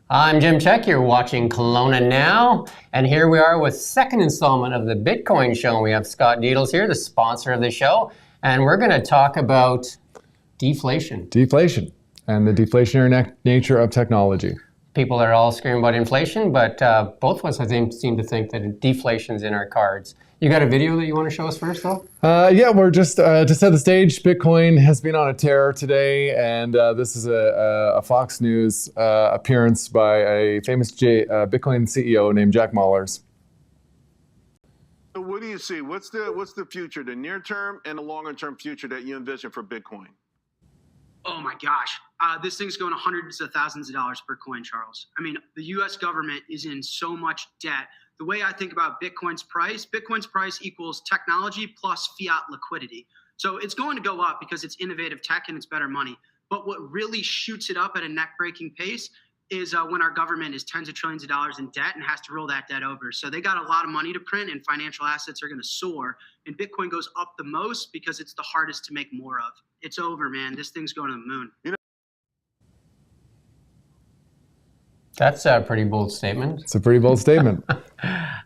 I'm Jim Csek. You're watching KelownaNow, and here we are with second installment of the Bitcoin show. We have Scott Dedels here, the sponsor of the show, and we're going to talk about deflation. Deflation and the deflationary nature of technology. People are all screaming about inflation, but both of us, I think, seem to think that deflation's in our cards. You got a video that you want to show us first, though? Yeah, we're just to set the stage. Bitcoin has been on a tear today, and this is a Fox News appearance by a famous Bitcoin CEO named Jack Mallers. So what do you see? What's the future, the near term and the longer term future that you envision for Bitcoin? Oh my gosh, this thing's going hundreds of thousands of dollars per coin, Charles. I mean, the U.S. government is in so much debt. The way I think about Bitcoin's price equals technology plus fiat liquidity. So it's going to go up because it's innovative tech and it's better money. But what really shoots it up at a neck-breaking pace is when our government is tens of trillions of dollars in debt and has to roll that debt over. So they got a lot of money to print and financial assets are going to soar. And Bitcoin goes up the most because it's the hardest to make more of. It's over, man. This thing's going to the moon. That's a pretty bold statement. It's a pretty bold statement.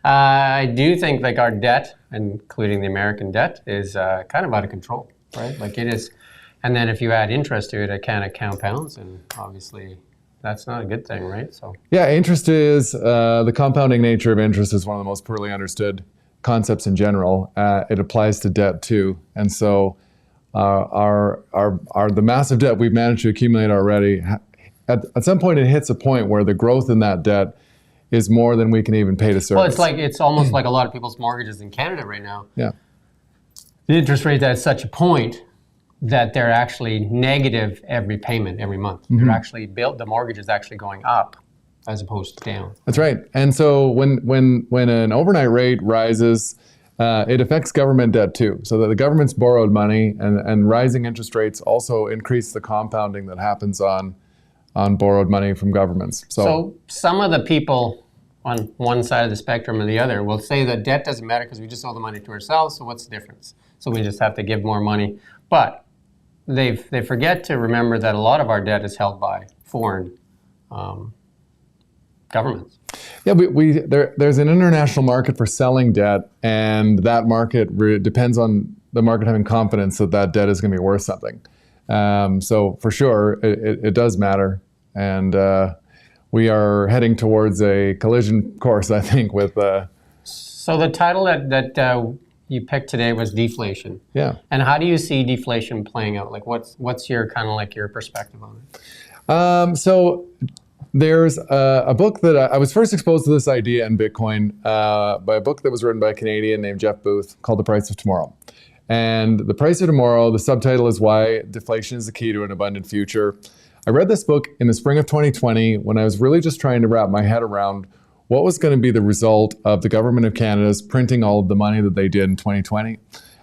I do think like our debt, including the American debt, is kind of out of control, right? Like it is. And then if you add interest to it, it kind of compounds, and obviously that's not a good thing, right? So yeah, interest is, the compounding nature of interest is one of the most poorly understood concepts in general. It applies to debt too. And so the massive debt we've managed to accumulate already, at some point it hits a point where the growth in that debt is more than we can even pay to service. Well, it's almost like a lot of people's mortgages in Canada right now. Yeah. The interest rate at such a point that they're actually negative every payment every month. Mm-hmm. They're actually the mortgage is actually going up as opposed to down. That's right. And so when an overnight rate rises, it affects government debt too. So that the government's borrowed money and rising interest rates also increase the compounding that happens on borrowed money from governments. So some of the people on one side of the spectrum or the other will say that debt doesn't matter because we just owe the money to ourselves, so what's the difference? So we just have to give more money. But they forget to remember that a lot of our debt is held by foreign governments. Yeah, there's an international market for selling debt, and that market depends on the market having confidence that that debt is going to be worth something. So for sure, it does matter, and we are heading towards a collision course, I think, with. So the title that you picked today was deflation. Yeah. And how do you see deflation playing out? Like, what's your kind of like your perspective on it? So there's a book that I was first exposed to this idea in Bitcoin by a book that was written by a Canadian named Jeff Booth called The Price of Tomorrow. And The Price of Tomorrow, the subtitle is Why Deflation is the Key to an Abundant Future. I read this book in the spring of 2020 when I was really just trying to wrap my head around what was going to be the result of the government of Canada's printing all of the money that they did in 2020.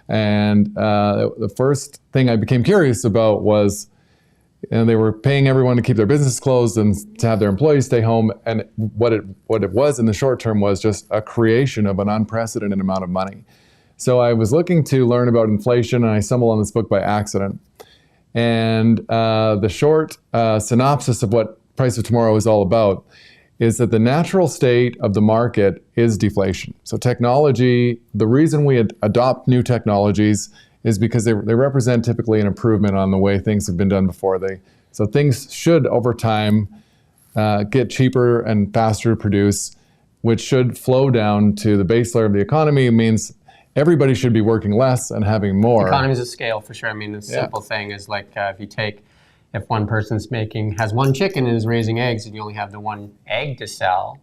And the first thing I became curious about was, they were paying everyone to keep their business closed and to have their employees stay home. And what it was in the short term was just a creation of an unprecedented amount of money. So I was looking to learn about inflation, and I stumbled on this book by accident. And the short synopsis of what Price of Tomorrow is all about is that the natural state of the market is deflation. So technology, the reason we adopt new technologies is because they represent typically an improvement on the way things have been done before. So things should, over time, get cheaper and faster to produce, which should flow down to the base layer of the economy. It means everybody should be working less and having more. Economies of scale, for sure. I mean, the simple thing is like if one person's has one chicken and is raising eggs and you only have the one egg to sell,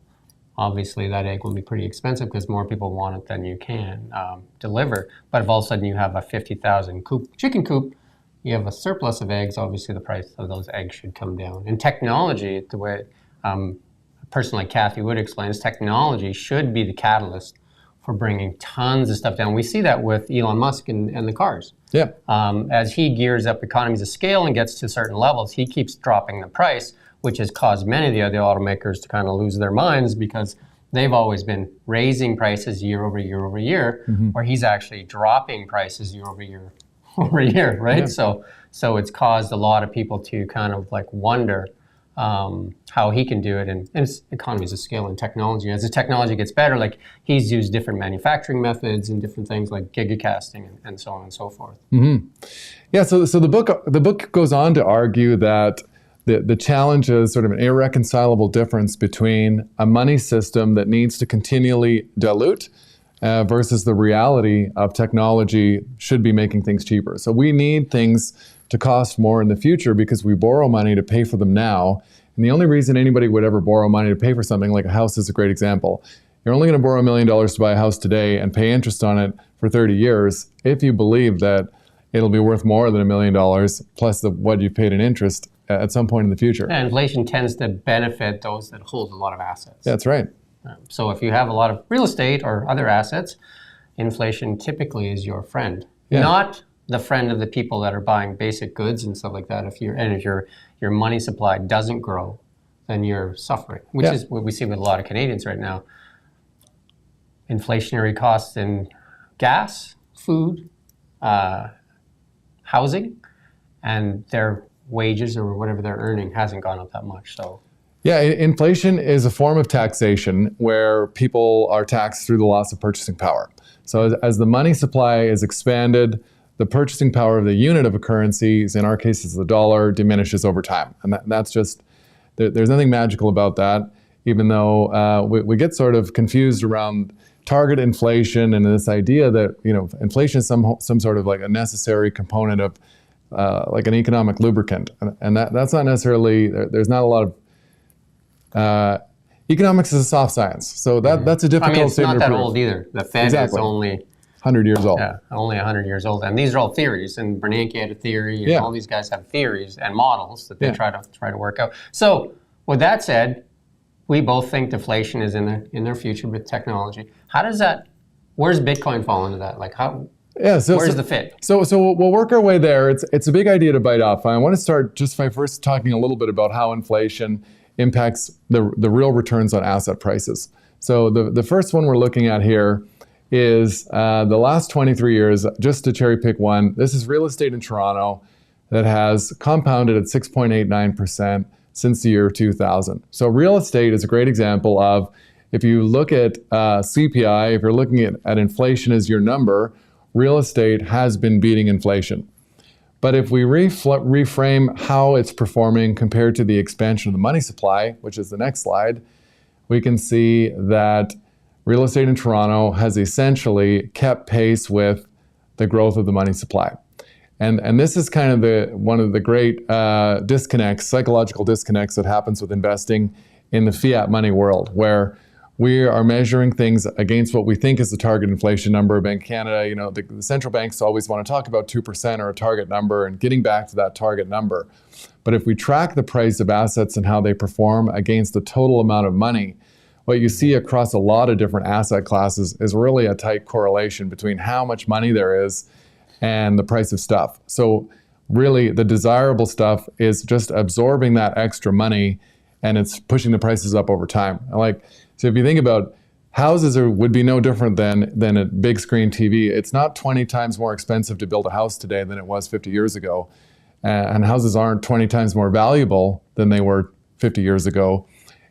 obviously that egg will be pretty expensive because more people want it than you can deliver. But if all of a sudden you have a 50,000 chicken coop, you have a surplus of eggs, obviously the price of those eggs should come down. And technology, the way a person like Kathy would explain, is technology should be the catalyst for bringing tons of stuff down. We see that with Elon Musk and the cars. Yeah. As he gears up economies of scale and gets to certain levels, he keeps dropping the price, which has caused many of the other automakers to kind of lose their minds because they've always been raising prices year over year over year, where he's actually dropping prices year over year over year, right? Yeah. So it's caused a lot of people to kind of like wonder how he can do it. And it's economies of scale and technology. As the technology gets better, like he's used different manufacturing methods and different things like gigacasting and so on and so forth. Mm-hmm. Yeah, so the book goes on to argue that the challenge is sort of an irreconcilable difference between a money system that needs to continually dilute versus the reality of technology should be making things cheaper. So we need things to cost more in the future because we borrow money to pay for them now. And the only reason anybody would ever borrow money to pay for something, like a house is a great example. You're only going to borrow $1 million to buy a house today and pay interest on it for 30 years if you believe that it'll be worth more than $1 million plus what you paid in interest at some point in the future. Yeah, inflation tends to benefit those that hold a lot of assets. That's right. So if you have a lot of real estate or other assets, inflation typically is your friend, not the friend of the people that are buying basic goods and stuff like that. If your money supply doesn't grow, then you're suffering, which is what we see with a lot of Canadians right now. Inflationary costs in gas, food, housing, and their wages or whatever they're earning hasn't gone up that much. So yeah, inflation is a form of taxation where people are taxed through the loss of purchasing power. So as the money supply is expanded, the purchasing power of the unit of a currency, in our case it's the dollar, diminishes over time. And that's just, there's nothing magical about that, even though we get sort of confused around target inflation and this idea that, inflation is some sort of like a necessary component of like an economic lubricant. And that's not necessarily, there's not a lot of, economics is a soft science. So that's a difficult statement. It's not that old either. The Fed is only 100 years old. Yeah, only 100 years old. And these are all theories. And Bernanke had a theory, and all these guys have theories and models that they try to work out. So with that said, we both think deflation is in their future with technology. Where's Bitcoin fall into that? Like where's the fit? So we'll work our way there. It's a big idea to bite off. I want to start just by first talking a little bit about how inflation impacts the real returns on asset prices. So the first one we're looking at here is the last 23 years, just to cherry pick one. This is real estate in Toronto that has compounded at 6.89% since the year 2000. So real estate is a great example of, if you look at CPI, if you're looking at inflation as your number, real estate has been beating inflation. But if we reframe how it's performing compared to the expansion of the money supply, which is the next slide, we can see that real estate in Toronto has essentially kept pace with the growth of the money supply. And this is kind of one of the great psychological disconnects that happens with investing in the fiat money world, where we are measuring things against what we think is the target inflation number. Bank of Canada, the central banks always want to talk about 2% or a target number and getting back to that target number. But if we track the price of assets and how they perform against the total amount of money, what you see across a lot of different asset classes is really a tight correlation between how much money there is and the price of stuff. So really the desirable stuff is just absorbing that extra money, and it's pushing the prices up over time. So if you think about houses would be no different than a big screen TV. It's not 20 times more expensive to build a house today than it was 50 years ago. And houses aren't 20 times more valuable than they were 50 years ago.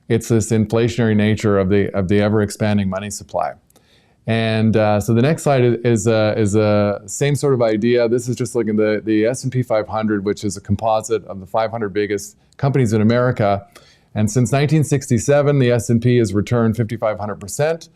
It's this inflationary nature of the ever expanding money supply. And so the next slide is a same sort of idea. This is just looking at the S&P 500, which is a composite of the 500 biggest companies in America. And since 1967, the S&P has returned 5,500%.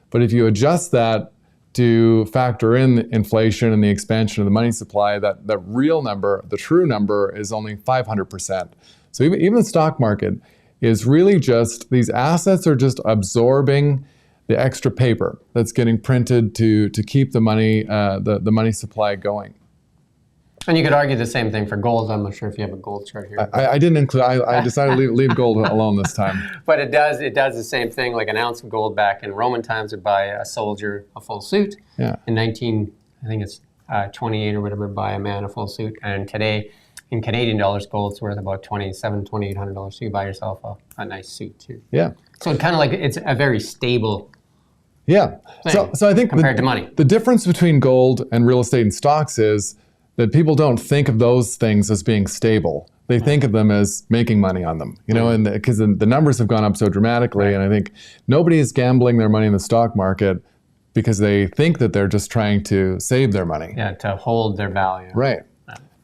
But if you adjust that to factor in inflation and the expansion of the money supply, that real number, the true number, is only 500%. So even the stock market is really just, these assets are just absorbing the extra paper that's getting printed to keep the money the money supply going. And you could argue the same thing for gold. I'm not sure if you have a gold chart here. I didn't include. I decided to leave gold alone this time. But it does the same thing. Like an ounce of gold back in Roman times would buy a soldier a full suit. Yeah. In 28 or whatever, buy a man a full suit. And today, in Canadian dollars, gold's worth about $2,800. So you buy yourself a nice suit too. Yeah. So it kind of like it's a very stable. Yeah. Thing so I think compared to money, the difference between gold and real estate and stocks is that people don't think of those things as being stable. They think of them as making money on them, and because the numbers have gone up so dramatically. And I think nobody is gambling their money in the stock market because they think that they're just trying to save their money. Yeah, to hold their value. Right.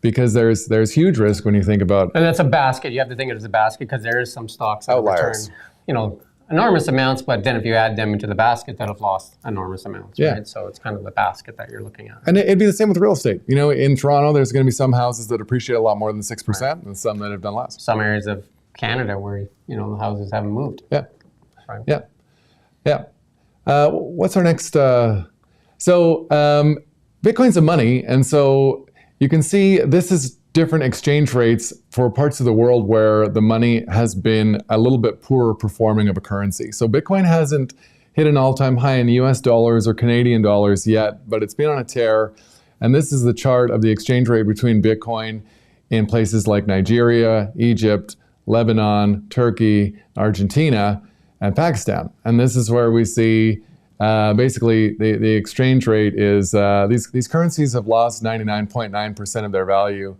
Because there's huge risk when you think about. And that's a basket. You have to think of it as a basket because there is some stocks that Outliers. return, enormous amounts, but then if you add them into the basket, that have lost enormous amounts, right? So it's kind of the basket that you're looking at. And it'd be the same with real estate. In Toronto, there's going to be some houses that appreciate a lot more than 6% and some that have done less. Some areas of Canada where, the houses haven't moved. Yeah. Right. Yeah. What's our next? Bitcoin's a money. And so you can see this is different exchange rates for parts of the world where the money has been a little bit poorer performing of a currency. So Bitcoin hasn't hit an all-time high in US dollars or Canadian dollars yet, but it's been on a tear. And this is the chart of the exchange rate between Bitcoin in places like Nigeria, Egypt, Lebanon, Turkey, Argentina, and Pakistan. And this is where we see basically the exchange rate is, these currencies have lost 99.9% of their value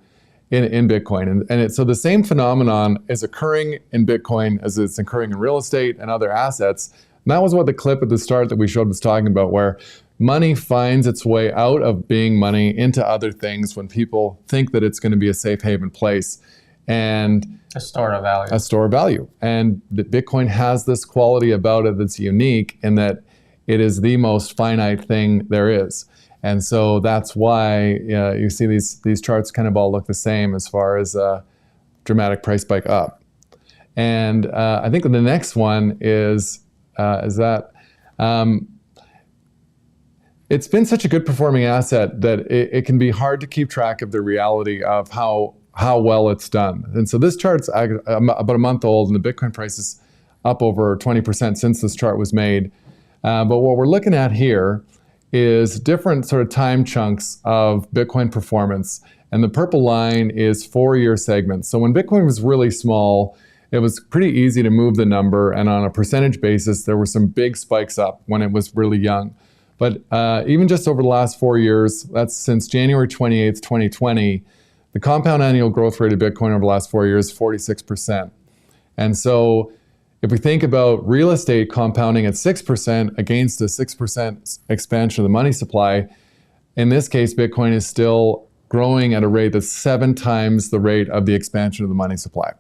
in Bitcoin. So the same phenomenon is occurring in Bitcoin as it's occurring in real estate and other assets. And that was what the clip at the start that we showed was talking about, where money finds its way out of being money into other things when people think that it's going to be a safe haven place. And a store of value. A store of value. And the Bitcoin has this quality about it that's unique in that it is the most finite thing there is. And so that's why you see these charts kind of all look the same as far as dramatic price spike up. And I think the next one is that it's been such a good performing asset that it can be hard to keep track of the reality of how well it's done. And so this chart's about a month old, and the Bitcoin price is up over 20% since this chart was made. But what we're looking at here is different sort of time chunks of Bitcoin performance. And the purple line is 4-year segments. So when Bitcoin was really small, it was pretty easy to move the number. And on a percentage basis, there were some big spikes up when it was really young. But even just over the last 4 years, that's since January 28th, 2020, the compound annual growth rate of Bitcoin over the last 4 years is 46%. And so if we think about real estate compounding at 6% against a 6% expansion of the money supply, in this case, Bitcoin is still growing at a rate that's 7 times the rate of the expansion of the money supply.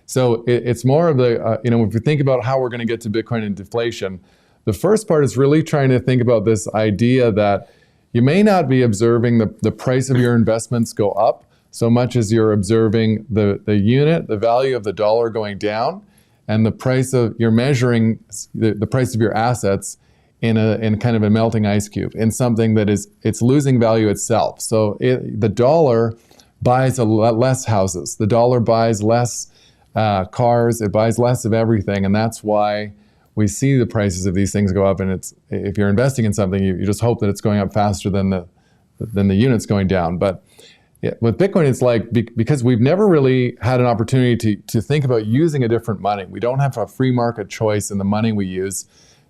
So it's more of the, if we think about how we're going to get to Bitcoin and deflation, the first part is really trying to think about this idea that you may not be observing the price of your investments go up so much as you're observing the unit, the value of the dollar going down, and the price of, you're measuring the price of your assets in kind of a melting ice cube, in something that it's losing value itself. So the dollar buys a lot less houses. The dollar buys less cars. It buys less of everything. And that's why we see the prices of these things go up. And if you're investing in something, you just hope that it's going up faster than the units going down. But yeah, with Bitcoin, it's like, because we've never really had an opportunity to think about using a different money. We don't have a free market choice in the money we use.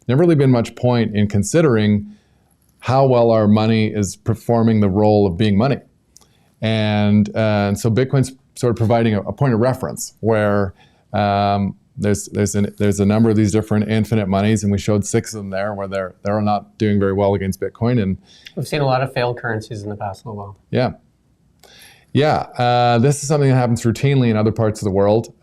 Never really been much point in considering how well our money is performing the role of being money. And so Bitcoin's sort of providing a point of reference where there's a number of these different infinite monies, and we showed 6 of them there where they're not doing very well against Bitcoin. And we've seen a lot of failed currencies in the past little while. Yeah, this is something that happens routinely in other parts of the world.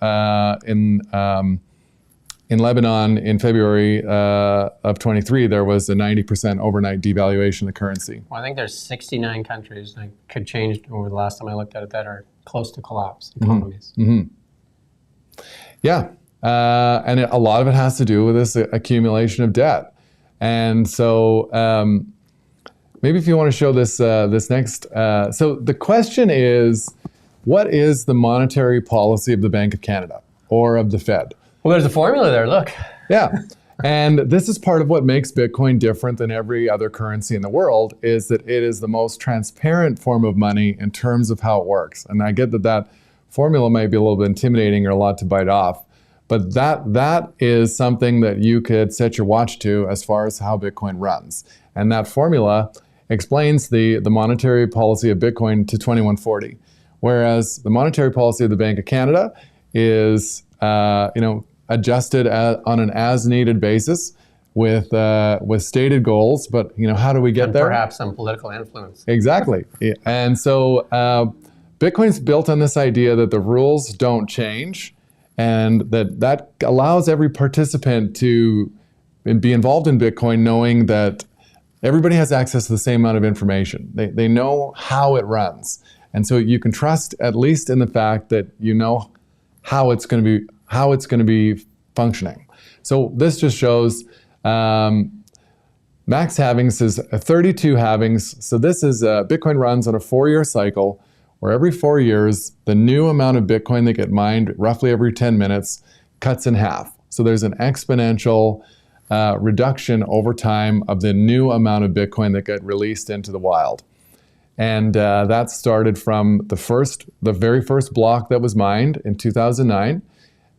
In Lebanon, in February of 23, there was a 90% overnight devaluation of the currency. Well, I think there's 69 countries that could change over the last time I looked at it that are close to collapse economies. Mm-hmm. Yeah, and a lot of it has to do with this accumulation of debt. And so maybe if you want to show this next. So the question is, what is the monetary policy of the Bank of Canada or of the Fed? Well, there's a formula there, look. Yeah, and this is part of what makes Bitcoin different than every other currency in the world, is that it is the most transparent form of money in terms of how it works. And I get that formula might be a little bit intimidating or a lot to bite off, but that is something that you could set your watch to as far as how Bitcoin runs. And that formula explains the monetary policy of Bitcoin to 2140, whereas the monetary policy of the Bank of Canada is adjusted on an as-needed basis with stated goals. But how do we get there? Perhaps some political influence. Exactly. And so Bitcoin's built on this idea that the rules don't change, and that allows every participant to be involved in Bitcoin knowing that everybody has access to the same amount of information. They know how it runs. And so you can trust at least in the fact that you know how it's going to be functioning. So this just shows max halvings is 32 halvings. So this is Bitcoin runs on a 4-year cycle, where every 4 years, the new amount of Bitcoin that get mined roughly every 10 minutes cuts in half. So there's an exponential reduction over time of the new amount of Bitcoin that get released into the wild. And that started from the very first block that was mined in 2009.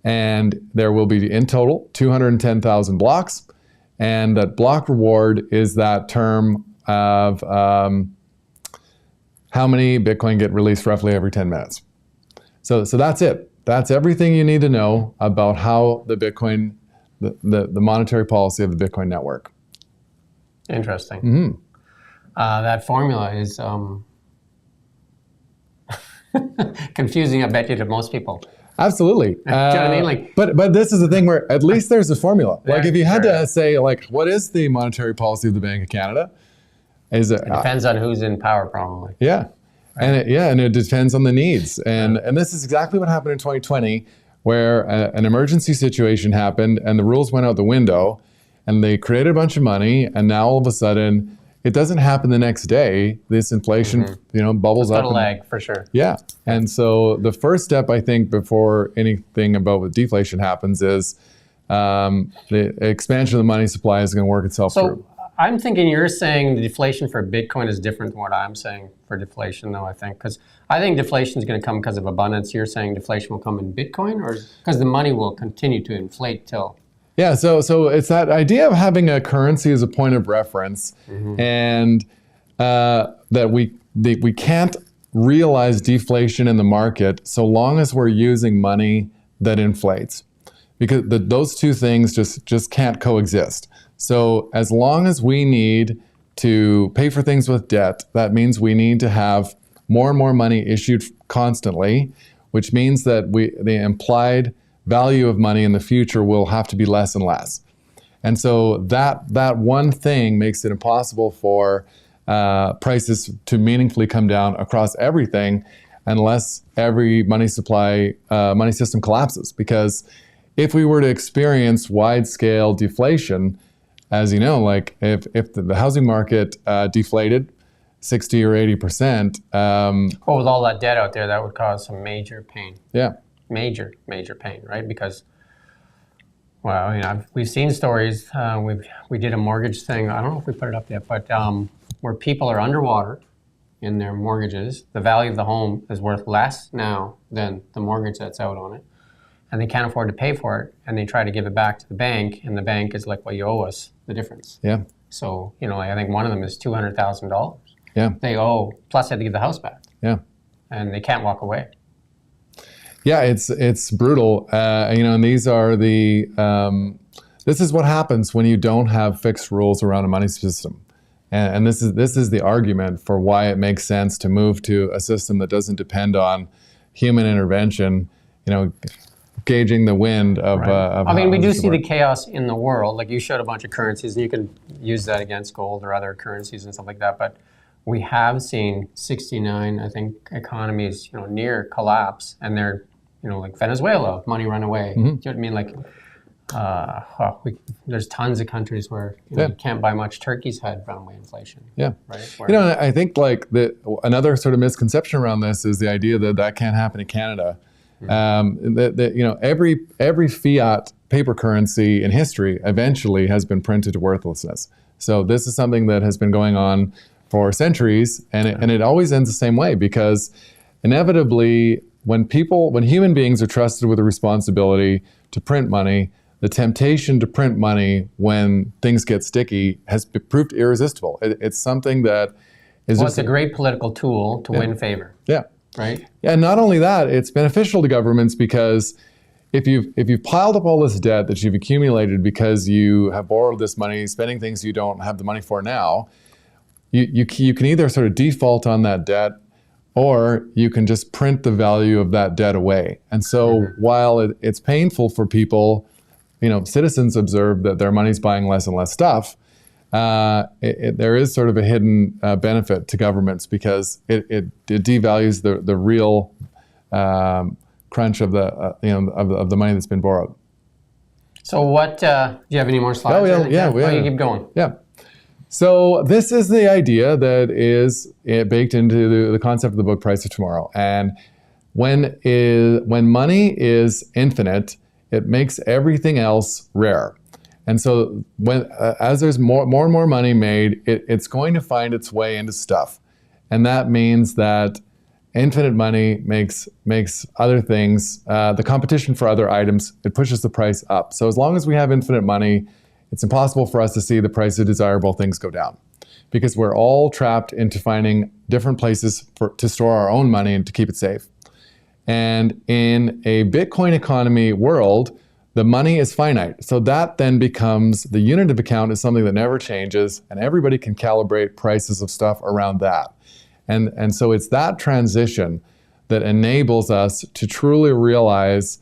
And there will be, in total, 210,000 blocks. And that block reward is that term of how many Bitcoin get released roughly every 10 minutes. So that's it. That's everything you need to know about how the Bitcoin, the monetary policy of the Bitcoin network. Interesting. Mm-hmm. That formula is confusing, I bet you, to most people. Absolutely. Do you know what I mean? But this is the thing where at least there's a formula. Yeah, like if you had sure. to say, what is the monetary policy of the Bank of Canada? It depends on who's in power, probably. Yeah. Right. And it depends on the needs. And this is exactly what happened in 2020, where an emergency situation happened and the rules went out the window and they created a bunch of money, and now all of a sudden it doesn't happen the next day. This inflation, bubbles up. It's got a lag, for sure. Yeah. And so the first step, I think, before anything about what deflation happens is the expansion of the money supply is going to work itself through. I'm thinking you're saying the deflation for Bitcoin is different than what I'm saying for deflation, though, I think. Because I think deflation is going to come because of abundance. You're saying deflation will come in Bitcoin, or because the money will continue to inflate till... Yeah, so it's that idea of having a currency as a point of reference, and that we can't realize deflation in the market so long as we're using money that inflates, because those two things just can't coexist. So as long as we need to pay for things with debt, that means we need to have more and more money issued constantly, which means that the implied value of money in the future will have to be less and less. And so that one thing makes it impossible for prices to meaningfully come down across everything unless every money system collapses. Because if we were to experience wide-scale deflation, as you know, like if the housing market deflated 60 or 80%. With all that debt out there, that would cause some major pain. Yeah. Major pain, right? Because, we've seen stories. We did a mortgage thing. I don't know if we put it up yet, but where people are underwater in their mortgages. The value of the home is worth less now than the mortgage that's out on it, and they can't afford to pay for it. And they try to give it back to the bank, and the bank is like, "Well, you owe us the difference." Yeah. So I think one of them is $200,000. Yeah. They owe, plus they have to give the house back. Yeah. And they can't walk away. Yeah, it's brutal, and these are this is what happens when you don't have fixed rules around a money system, and this is the argument for why it makes sense to move to a system that doesn't depend on human intervention, gauging the wind of. Right. We do see the chaos in the world. Like you showed a bunch of currencies, and you can use that against gold or other currencies and stuff like that, but we have seen 69, I think, economies, near collapse, and they're, like Venezuela, money run away. Do you know what I mean? Like, there's tons of countries where you can't buy much. Turkey's had runaway inflation. Yeah. Right. I think another sort of misconception around this is the idea that can't happen in Canada. Every fiat paper currency in history eventually has been printed to worthlessness. So this is something that has been going on for centuries, and it always ends the same way, because inevitably when human beings are trusted with a responsibility to print money, the temptation to print money when things get sticky has proved irresistible. It's something that is it's a great political tool to win favor. Yeah. right? And not only that, it's beneficial to governments because if you've piled up all this debt that you've accumulated because you have borrowed this money, spending things you don't have the money for now, you can either sort of default on that debt, or you can just print the value of that debt away. And so while it's painful for people, citizens observe that their money's buying less and less stuff. There is sort of a hidden benefit to governments because it devalues the real crunch of the money that's been borrowed. So what? Do you have any more slides? You keep going. Yeah. So this is the idea that is baked into the concept of the book Price of Tomorrow. And when money is infinite, it makes everything else rare. And so as there's more and more money made, it's going to find its way into stuff. And that means that infinite money makes other things, the competition for other items, it pushes the price up. So as long as we have infinite money, it's impossible for us to see the price of desirable things go down because we're all trapped into finding different places to store our own money and to keep it safe. And in a Bitcoin economy world, the money is finite. So that then becomes the unit of account is something that never changes, and everybody can calibrate prices of stuff around that. And so it's that transition that enables us to truly realize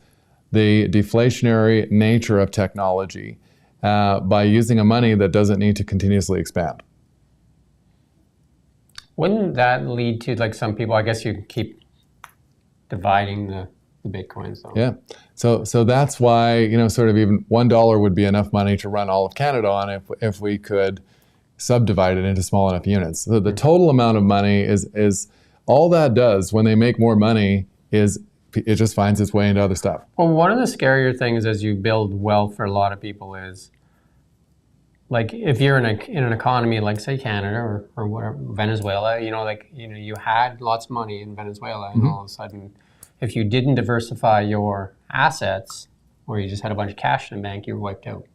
the deflationary nature of technology by using a money that doesn't need to continuously expand. Wouldn't that lead to, like, some people, I guess you keep dividing the Bitcoins. So. Yeah. So that's why, sort of even $1 would be enough money to run all of Canada on if we could subdivide it into small enough units. So the total amount of money is all that does when they make more money is it just finds its way into other stuff. Well, one of the scarier things as you build wealth for a lot of people is, like, if you're in an economy like, say, Canada or whatever, Venezuela, you had lots of money in Venezuela, and all of a sudden, if you didn't diversify your assets, or you just had a bunch of cash in the bank, you were wiped out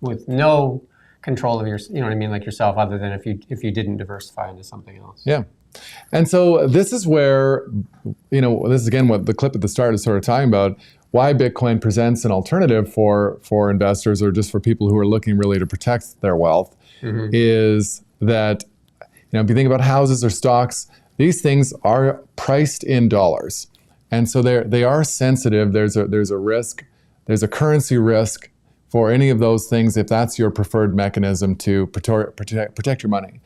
with no control of your, like yourself, other than if you didn't diversify into something else. Yeah. And so this is where, this is again what the clip at the start is sort of talking about, why Bitcoin presents an alternative for investors or just for people who are looking really to protect their wealth, is that, if you think about houses or stocks, these things are priced in dollars. And so they are sensitive. There's a risk, there's a currency risk for any of those things if that's your preferred mechanism to protect your money.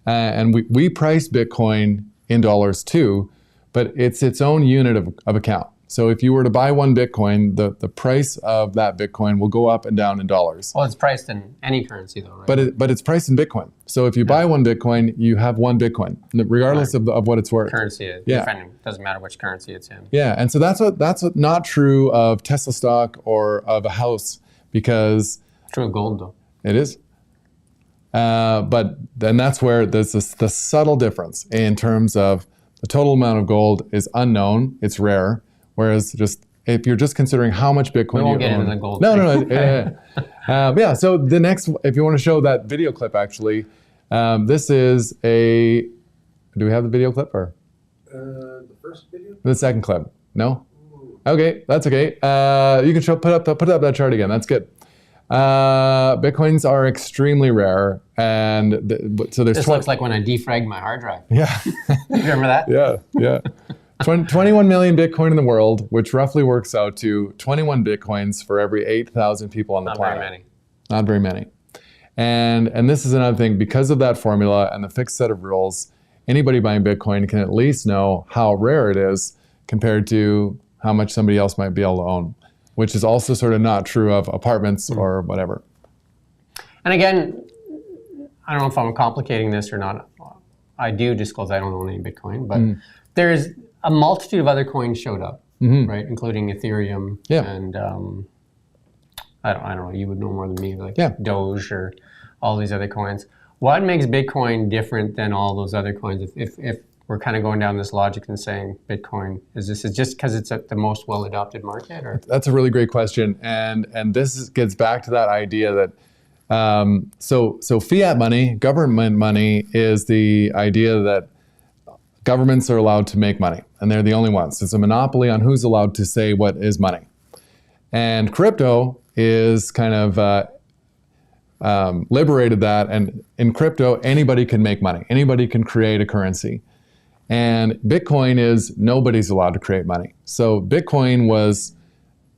And we price Bitcoin in dollars too, but it's its own unit of account. So if you were to buy one Bitcoin, the price of that Bitcoin will go up and down in dollars. Well, it's priced in any currency though, right? But it's priced in Bitcoin. So if you buy one Bitcoin, you have one Bitcoin, regardless of what it's worth. Currency is. Yeah. Doesn't matter which currency it's in. Yeah, and so that's what not true of Tesla stock or of a house, because It's true of gold though. It is. But then that's where there's the subtle difference in terms of the total amount of gold is unknown, it's rare. Whereas if you're just considering how much Bitcoin you own. We won't get into the gold. No. Yeah. So the next, if you want to show that video clip, actually, this is a. Do we have the video clip or? The first video. The second clip. No. Okay, that's okay. You can put up that chart again. That's good. Bitcoins are extremely rare, and so there's. This looks like when I defragged my hard drive. Yeah. Remember that? Yeah. 21 million Bitcoin in the world, which roughly works out to 21 Bitcoins for every 8,000 people on the planet. Not very many. And this is another thing, because of that formula and the fixed set of rules, anybody buying Bitcoin can at least know how rare it is compared to how much somebody else might be able to own, which is also sort of not true of apartments or whatever. And again, I don't know if I'm complicating this or not. I do disclose I don't own any Bitcoin, but there's a multitude of other coins showed up, right? Including Ethereum and I don't know, you would know more than me, like Doge or all these other coins. What makes Bitcoin different than all those other coins? If we're kind of going down this logic and saying Bitcoin, is just because it's the most well-adopted market? Or? That's a really great question. And this gets back to that idea that, so fiat money, government money, is the idea that governments are allowed to make money, and they're the only ones. It's a monopoly on who's allowed to say what is money. And crypto is kind of liberated that, and in crypto, anybody can make money. Anybody can create a currency. And Bitcoin is nobody's allowed to create money. So Bitcoin was,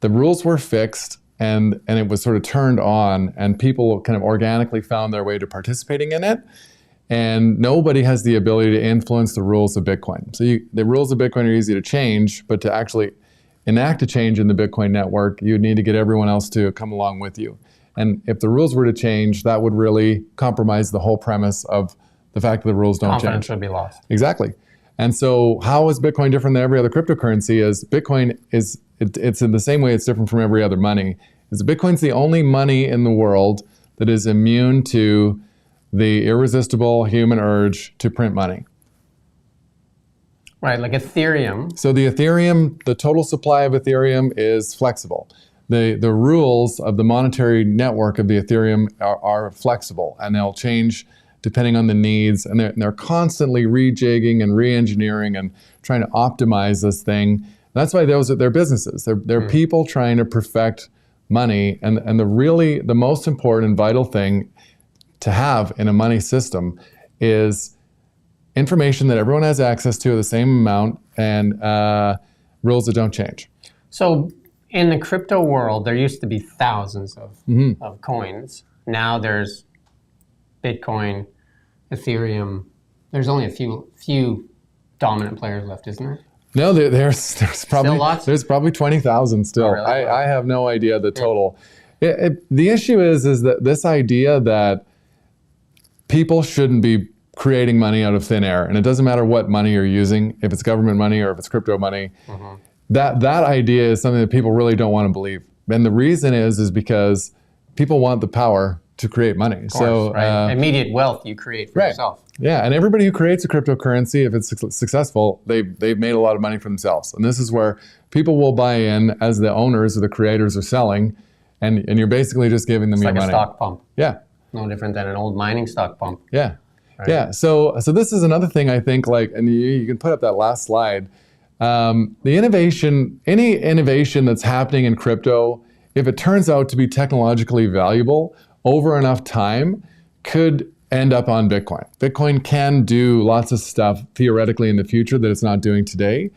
the rules were fixed, and it was sort of turned on, and people kind of organically found their way to participating in it. And nobody has the ability to influence the rules of Bitcoin. So the rules of Bitcoin are easy to change, but to actually enact a change in the Bitcoin network, you need to get everyone else to come along with you. And if the rules were to change, that would really compromise the whole premise of the fact that the rules don't Confidence change. would be lost. Exactly. And so how is Bitcoin different than every other cryptocurrency? Is Bitcoin it's in the same way it's different from every other money. Is Bitcoin's the only money in the world that is immune to the irresistible human urge to print money. Right, like Ethereum. So the total supply of Ethereum is flexible. The rules of the monetary network of the Ethereum are flexible, and they'll change depending on the needs, and they're constantly rejigging and re-engineering and trying to optimize this thing. That's why those are their businesses. They're people trying to perfect money, and the most important and vital thing to have in a money system is information that everyone has access to the same amount, and rules that don't change. So in the crypto world, there used to be thousands of coins. Now there's Bitcoin, Ethereum. There's only a few dominant players left, isn't there? No, there's probably lots? There's probably 20,000 still. Oh, really? I have no idea the total. The issue is that this idea that people shouldn't be creating money out of thin air, and it doesn't matter what money you're using, if it's government money or if it's crypto money. That idea is something that people really don't want to believe, and the reason is because people want the power to create money. Of course, right? Immediate wealth you create for yourself. Yeah, and everybody who creates a cryptocurrency, if it's successful, they've made a lot of money for themselves, and this is where people will buy in as the owners or the creators are selling, and you're basically just giving them your money. It's like a stock pump. Yeah. No different than an old mining stock pump. Yeah. Right. Yeah. So this is another thing I think, like, and you can put up that last slide. The innovation, any innovation that's happening in crypto, if it turns out to be technologically valuable over enough time, could end up on Bitcoin. Bitcoin can do lots of stuff theoretically in the future that it's not doing today.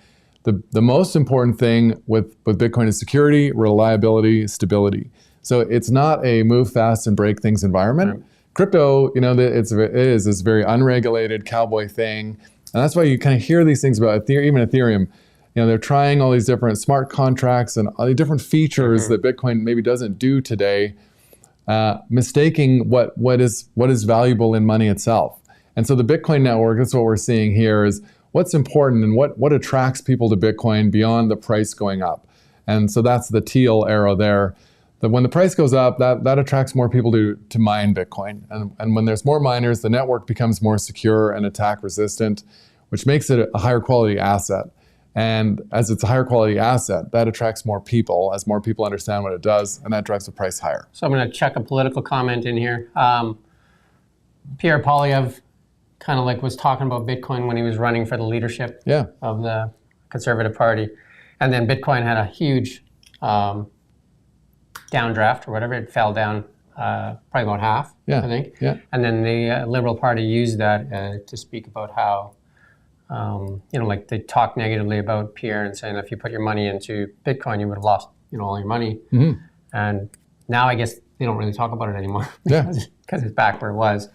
The most important thing with Bitcoin is security, reliability, stability. So it's not a move fast and break things environment. Right. Crypto, it is this very unregulated cowboy thing. And that's why you kind of hear these things about even Ethereum. They're trying all these different smart contracts and all the different features that Bitcoin maybe doesn't do today, mistaking what is valuable in money itself. And so the Bitcoin network, that's what we're seeing here, is what's important and what attracts people to Bitcoin beyond the price going up. And so that's the teal arrow there. That when the price goes up, that attracts more people to mine Bitcoin. And when there's more miners, the network becomes more secure and attack resistant, which makes it a higher quality asset. And as it's a higher quality asset, that attracts more people as more people understand what it does, and that drives the price higher. So I'm going to check a political comment in here. Pierre Poilievre kind of was talking about Bitcoin when he was running for the leadership of the Conservative Party. And then Bitcoin had a huge downdraft or whatever. It fell down probably about half, I think. Yeah. And then the Liberal Party used that to speak about how, they talk negatively about Pierre and saying if you put your money into Bitcoin, you would have lost, all your money. And now I guess they don't really talk about it anymore because it's back where it was.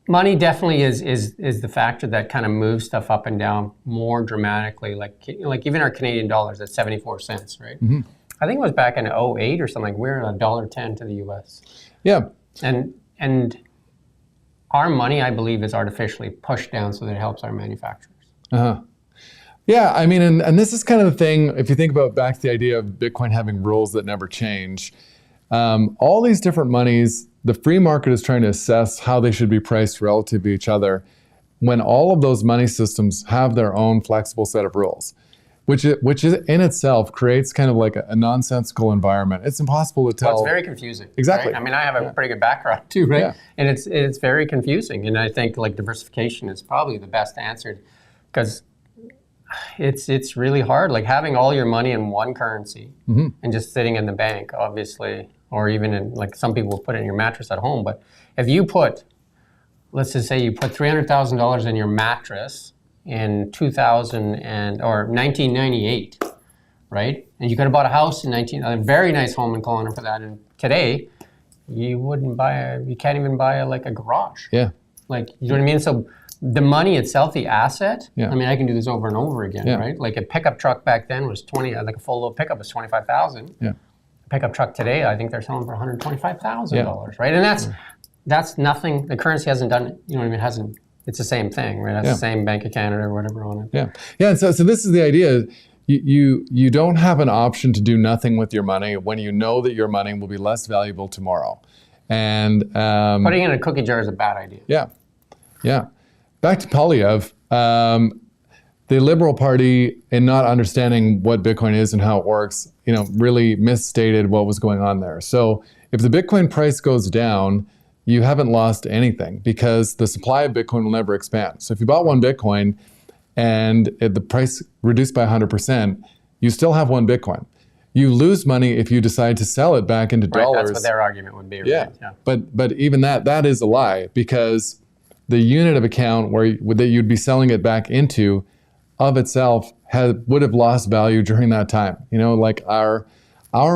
Money definitely is the factor that kind of moves stuff up and down more dramatically. Like even our Canadian dollars at 74 cents, right? I think it was back in 2008 or something. We're at $1.10 to the US. Yeah. And our money, I believe, is artificially pushed down so that it helps our manufacturers. Yeah, I mean, and this is kind of the thing, if you think about back to the idea of Bitcoin having rules that never change, all these different monies, the free market is trying to assess how they should be priced relative to each other when all of those money systems have their own flexible set of rules. which is in itself creates kind of like a nonsensical environment. It's impossible to tell. Well, it's very confusing. Exactly. Right? I mean, I have a pretty good background too, right? Yeah. And it's very confusing. And I think like diversification is probably the best answer, because it's really hard. Like having all your money in one currency and just sitting in the bank, obviously, or even in, like, some people will put it in your mattress at home. But if you put, let's just say you put $300,000 in your mattress in 1998, right? And you could have bought a house in a very nice home in Kelowna for that. And today, you can't even buy a garage. Yeah. Like, you know what I mean? So the money itself, the asset, Yeah. I mean, I can do this over and over again, right? Like a pickup truck back then was like a full load pickup was $25,000. Yeah. A pickup truck today, I think they're selling for $125,000, right? And that's nothing. The currency hasn't done it. You know what I mean? It's the same thing, right? That's the same Bank of Canada or whatever on it. Yeah. Yeah. And so this is the idea. You don't have an option to do nothing with your money when you know that your money will be less valuable tomorrow. And putting it in a cookie jar is a bad idea. Yeah. Yeah. Back to Polyev, the Liberal Party, in not understanding what Bitcoin is and how it works, really misstated what was going on there. So if the Bitcoin price goes down, you haven't lost anything, because the supply of Bitcoin will never expand. So if you bought one Bitcoin and the price reduced by 100%, you still have one Bitcoin. You lose money if you decide to sell it back into dollars. That's what their argument would be, right? Yeah. But even that is a lie, because the unit of account that you'd be selling it back into of itself would have lost value during that time. Like our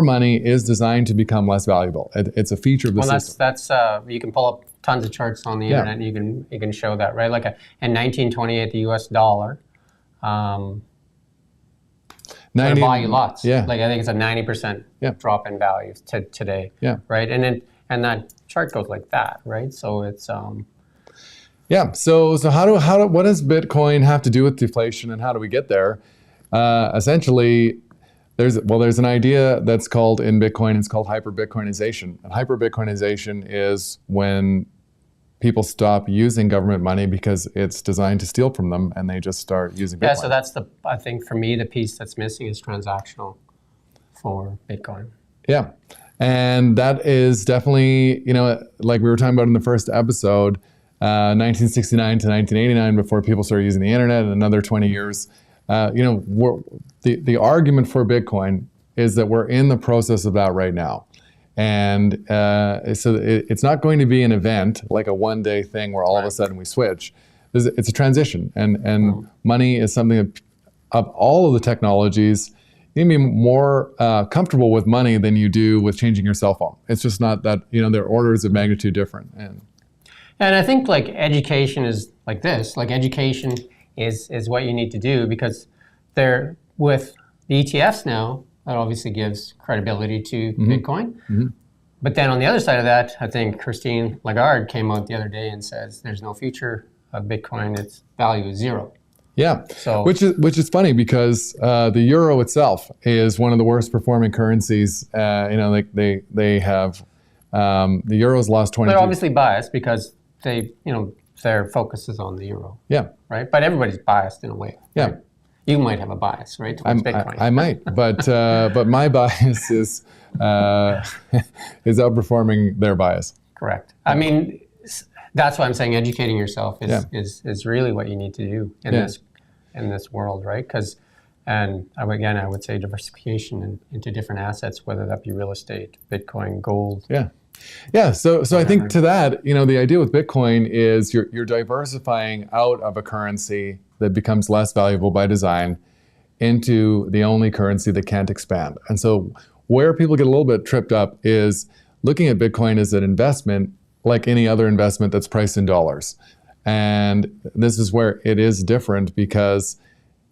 money is designed to become less valuable. It's a feature of the system. That's you can pull up tons of charts on the internet and you can show that, right? Like in 1928, the US dollar, would buy you lots. Yeah. Like I think it's a 90% drop in value today. Yeah. Right. And that chart goes like that, right? So it's Yeah. So what does Bitcoin have to do with deflation, and how do we get there? Essentially, there's an idea that's called in Bitcoin. It's called hyper-Bitcoinization. And hyper-Bitcoinization is when people stop using government money because it's designed to steal from them, and they just start using Bitcoin. Yeah. So that's I think for me, the piece that's missing is transactional for Bitcoin. Yeah. And that is definitely, like we were talking about in the first episode, 1969 to 1989, before people started using the internet, and another 20 years. The argument for Bitcoin is that we're in the process of that right now. And so it's not going to be an event, like a one-day thing where all of a sudden we switch. It's a transition. And money is something that, of all of the technologies, you can be more comfortable with money than you do with changing your cell phone. It's just not that, they're orders of magnitude different. And I think like education is like this. Like education is what you need to do, because they're with the ETFs now, that obviously gives credibility to Bitcoin. But then on the other side of that, I think Christine Lagarde came out the other day and says there's no future of Bitcoin. Its value is zero. Yeah, so, which is funny, because the euro itself is one of the worst performing currencies. They have the euro's lost 20. They're obviously biased because their focus is on the euro. Yeah. Right? But everybody's biased in a way. Yeah. Right? You might have a bias, right, towards Bitcoin. I might, but my bias is outperforming their bias. Correct. I mean, that's why I'm saying educating yourself is really what you need to do in this world, right? I would say diversification into different assets, whether that be real estate, Bitcoin, gold. Yeah. Yeah, so I think to that, the idea with Bitcoin is you're diversifying out of a currency that becomes less valuable by design into the only currency that can't expand. And so where people get a little bit tripped up is looking at Bitcoin as an investment like any other investment that's priced in dollars. And this is where it is different, because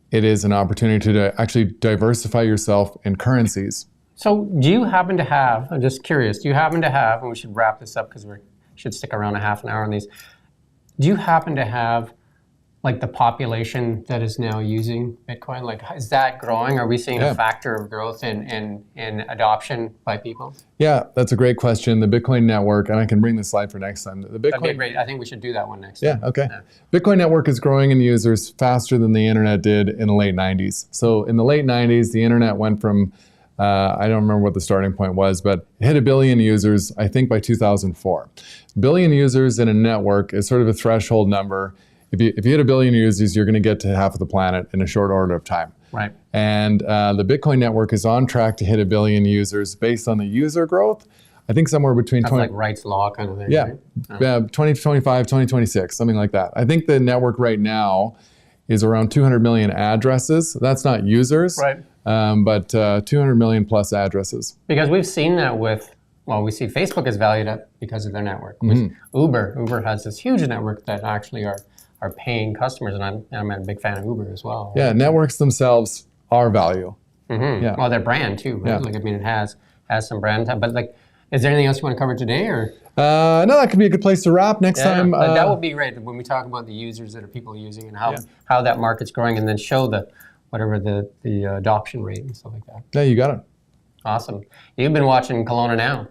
it is an opportunity to actually diversify yourself in currencies. So do you happen to have, I'm just curious, and we should wrap this up because we should stick around a half an hour on these. Do you happen to have like the population that is now using Bitcoin? Like, is that growing? Are we seeing a factor of growth in adoption by people? Yeah, that's a great question. The Bitcoin network, and I can bring the slide for next time. The Bitcoin, That'd be great. I think we should do that one next yeah, time. okay. Bitcoin network is growing in users faster than the internet did in the late 90s. So in the late 90s, the internet went from, I don't remember what the starting point was, but it hit 1 billion users, I think by 2004. Billion users in a network is sort of a threshold number. If you hit 1 billion users, you're going to get to half of the planet in a short order of time. Right. And the Bitcoin network is on track to hit 1 billion users based on the user growth. I think somewhere between That's like Wright's Law kind of thing, yeah, right? 2025, 2026, something like that. I think the network right now is around 200 million addresses. That's not users, Right. But 200 million plus addresses. Because we've seen that with, well, we see Facebook is valued at because of their network. With Uber has this huge network that actually are paying customers, and I'm a big fan of Uber as well. Yeah, networks themselves are value. Yeah. Well, their brand too, right? Yeah. Like, I mean, it has some brand time. But like, is there anything else you want to cover today, or? No, that could be a good place to wrap. Next time. That would be great when we talk about the users that are people using and how that market's growing, and then show the adoption rate and stuff like that. Yeah, you got it. Awesome. You've been watching Kelowna Now.